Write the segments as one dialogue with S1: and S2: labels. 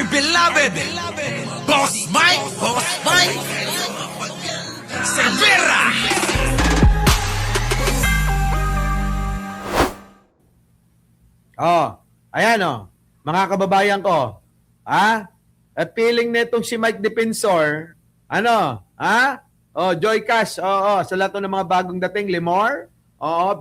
S1: dear beloved, Boss Mike Cervera.
S2: Oh, ayan mga kababayan ko. At feeling netong si Mike Defensor, Joy Cash, sa lahat ng mga bagong dating, Limor,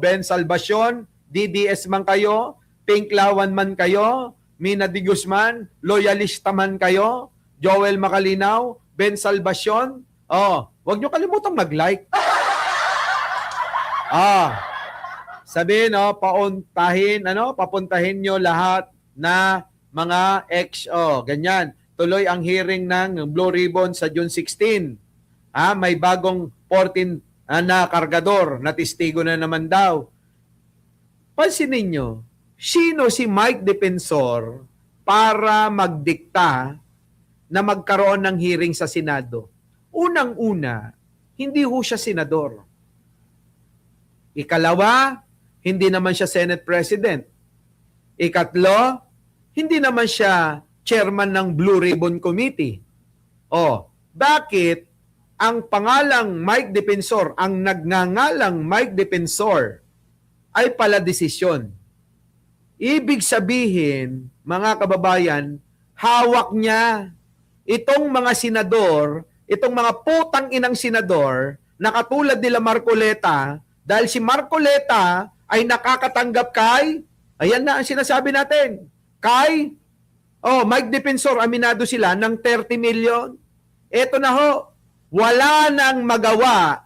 S2: Ben Salvacion, DDS man kayo, Pink Lawan man kayo, Mina Di Guzman, loyalista man kayo, Joel Macalinaw, Ben Salvacion, huwag nyo kalimutang mag-like. Sabihin, papuntahin nyo lahat na mga ganyan. Tuloy ang hearing ng Blue Ribbon sa June 16. May bagong 14 na kargador na testigo na naman daw. Pansinin nyo, sino si Mike Defensor para magdikta na magkaroon ng hearing sa Senado? Unang-una, hindi ho siya senador. Ikalawa, hindi naman siya Senate President. Ikatlo, hindi naman siya chairman ng Blue Ribbon Committee. Bakit ang pangalang Mike Defensor, ang nagngangalang Mike Defensor, ay pala desisyon? Ibig sabihin, mga kababayan, hawak niya itong mga senador, itong mga putang inang senador, na katulad nila Marcoleta, dahil si Marcoleta ay nakakatanggap kay, ayan na ang sinasabi natin, kay Mike Defensor, aminado sila ng 30 million. Eto na ho, wala nang magawa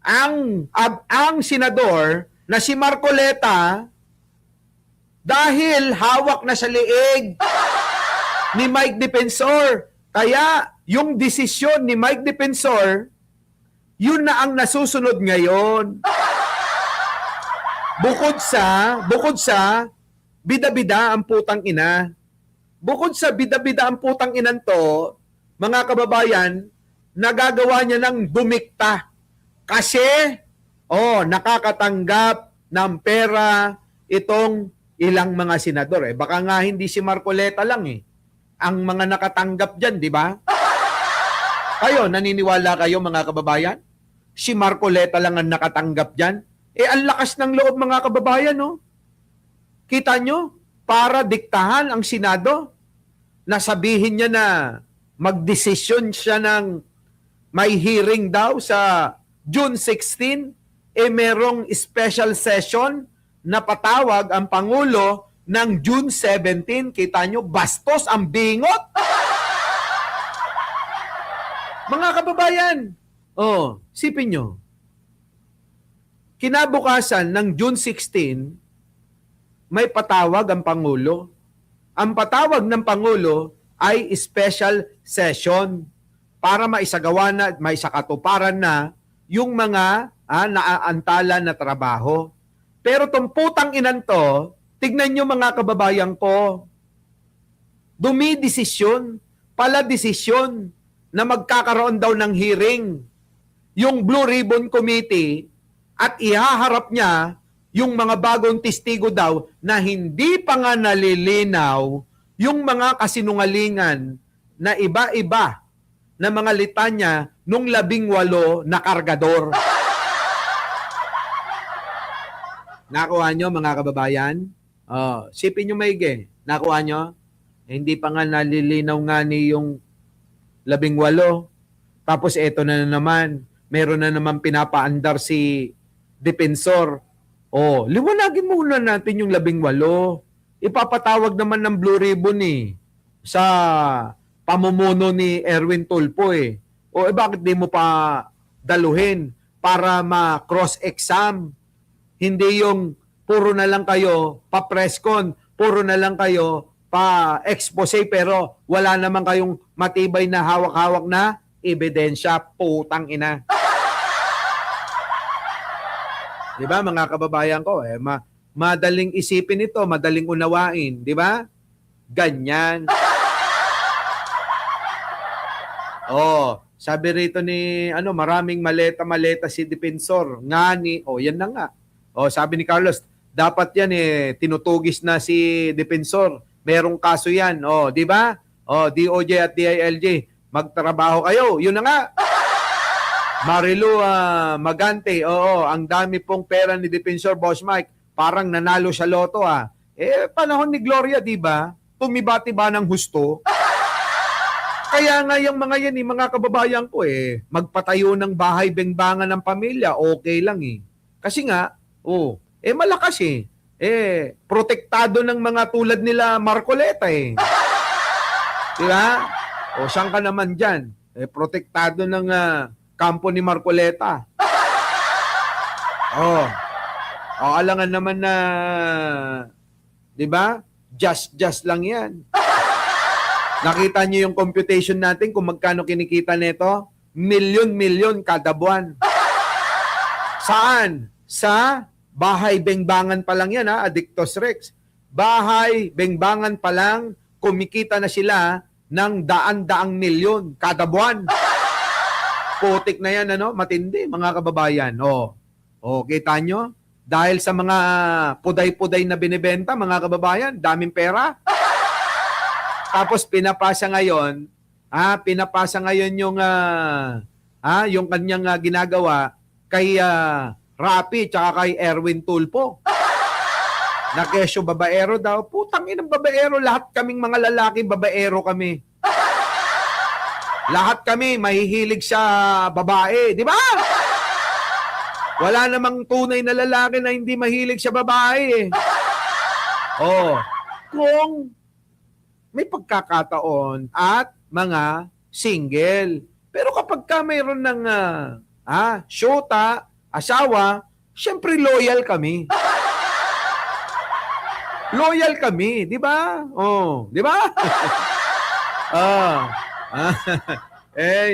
S2: ang senador na si Marcoleta dahil hawak na sa liig ni Mike Defensor. Kaya yung desisyon ni Mike Defensor, yun na ang nasusunod ngayon. Bukod sa bida-bida ang putang ina. Bukod sa bida-bida ang putang inan to, mga kababayan, nagagawa niya ng dumikta. Kasi, nakakatanggap ng pera itong ilang mga senador. Baka nga hindi si Marcoleta lang ang mga nakatanggap dyan, di ba? Kayo, naniniwala kayo mga kababayan? Si Marcoleta lang ang nakatanggap dyan? Ang lakas ng loob mga kababayan, no? Kita nyo? Para diktahan ang Senado na sabihin niya na magdesisyon siya ng may hearing daw sa June 16, merong special session na patawag ang Pangulo ng June 17. Kita nyo? Bastos ang bingot! Mga kababayan, sipin nyo, kinabukasan ng June 16, may patawag ang Pangulo. Ang patawag ng Pangulo ay special session para maisagawa na, maisakatuparan na yung mga naaantala na trabaho. Pero tong putang inan to, tignan nyo mga kababayan ko, dumidesisyon, pala desisyon na magkakaroon daw ng hearing yung Blue Ribbon Committee at ihaharap niya yung mga bagong testigo daw na hindi pa nga nalilinaw yung mga kasinungalingan na iba-iba na mga litanya nung 18 na kargador. Nakuha nyo mga kababayan? Sipin nyo maigi. Nakuha nyo? Hindi pa nga nalilinaw nga ni yung 18. Tapos eto na naman, meron na naman pinapaandar si Defensor. Liwanagin muna natin yung 18. Ipapatawag naman ng Blue Ribbon sa pamumuno ni Erwin Tulfo bakit di mo pa daluhin para ma-cross-exam? Hindi yung puro na lang kayo pa-presscon, puro na lang kayo pa-expose pero wala naman kayong matibay na hawak-hawak na ebidensya. Putang ina. Di ba mga kababayan ko? Madaling isipin ito, madaling unawain. Di ba? Ganyan. Sabi rito ni maraming maleta-maleta si Defensor. Yan na nga. Sabi ni Carlos, dapat yan tinutugis na si Defensor. Merong kaso yan. Di ba? DOJ at DILG, magtrabaho kayo. Yun na nga. Marilu Magante, ang dami pong pera ni Defensor Boss Mike. Parang nanalo sa loto panahon ni Gloria, di ba? Tumibati ba ng husto? Kaya nga yung mga yan, mga kababayan ko magpatayo ng bahay bengbangan ng pamilya, okay lang Kasi nga, malakas protektado ng mga tulad nila Marcoleta Di ba? Saan ka naman dyan? Protektado ng kampo ni Marcoleta. Alangan naman na, di ba? Just lang yan. Nakita niyo yung computation natin kung magkano kinikita nito? Milyon kada buwan. Saan? Sa bahay bengbangan pa lang yan, Addictos Rex. Bahay bengbangan pa lang, kumikita na sila ng daan-daang milyon kada buwan. Putik na yan, matindi, mga kababayan. Kita nyo? Dahil sa mga puday-puday na binibenta, mga kababayan, daming pera. Tapos pinapasa ngayon yung kanyang ginagawa kay Rapi tsaka kay Erwin Tulpo. Na kesyo babaero daw. Putang inang babaero, lahat kaming mga lalaki babaero kami. Lahat kami mahihilig sa babae, di ba? Wala namang tunay na lalaki na hindi mahilig sa babae. Kung may pagkakataon at mga single. Pero kapag ka mayroon ng syota, asawa, syempre loyal kami. Loyal kami, di ba? Di ba?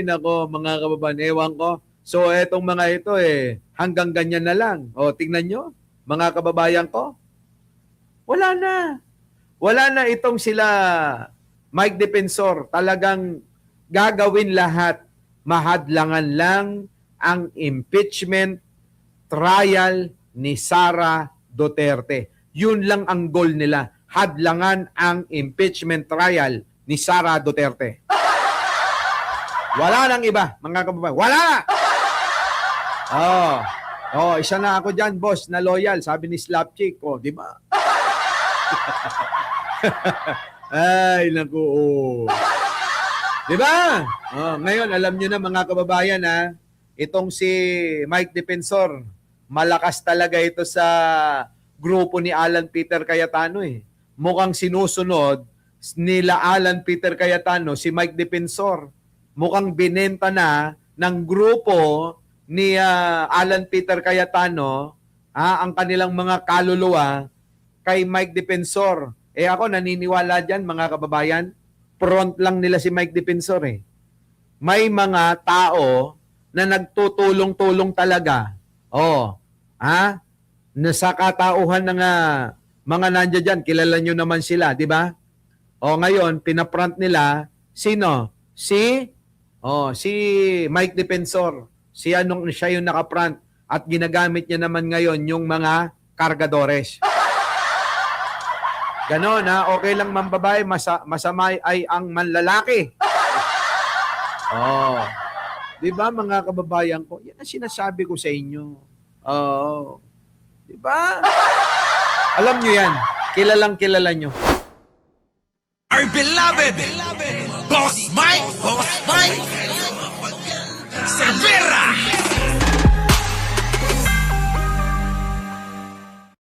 S2: Nako, mga kababayan, ewan ko. So, etong mga ito hanggang ganyan na lang. Tingnan nyo, mga kababayan ko. Wala na. Wala na itong sila, Mike Defensor. Talagang gagawin lahat. Mahadlangan lang ang impeachment trial ni Sara Duterte. Yun lang ang goal nila. Hadlangan ang impeachment trial ni Sara Duterte. Wala nang iba, mga kababayan. Wala! Isa na ako dyan, boss, na loyal. Sabi ni Slapchick. Di ba? Ay, naku. Di ba? Ngayon, alam nyo na, mga kababayan, itong si Mike Defensor, malakas talaga ito sa grupo ni Alan Peter Cayetano. Mukhang sinusunod nila Alan Peter Cayetano, si Mike Defensor. Mukhang binenta na ng grupo ni Alan Peter Cayetano ang kanilang mga kaluluwa kay Mike Defensor. Ako naniniwala dyan, mga kababayan, front lang nila si Mike Defensor. May mga tao na nagtutulong-tulong talaga. Sa katauhan ng mga nandiyan dyan, kilala nyo naman sila, di ba? Ngayon, pinapront nila, sino? Si Mike Defensor. Siya yung nakapront at ginagamit niya naman ngayon yung mga kargadores. Ganon okay lang mambabae, masama ay ang manlalaki. Di ba, mga kababayan ko? Yan ang sinasabi ko sa inyo. Di ba? Alam nyo yan. Kilalang kilala nyo.
S1: Our beloved Boss Mike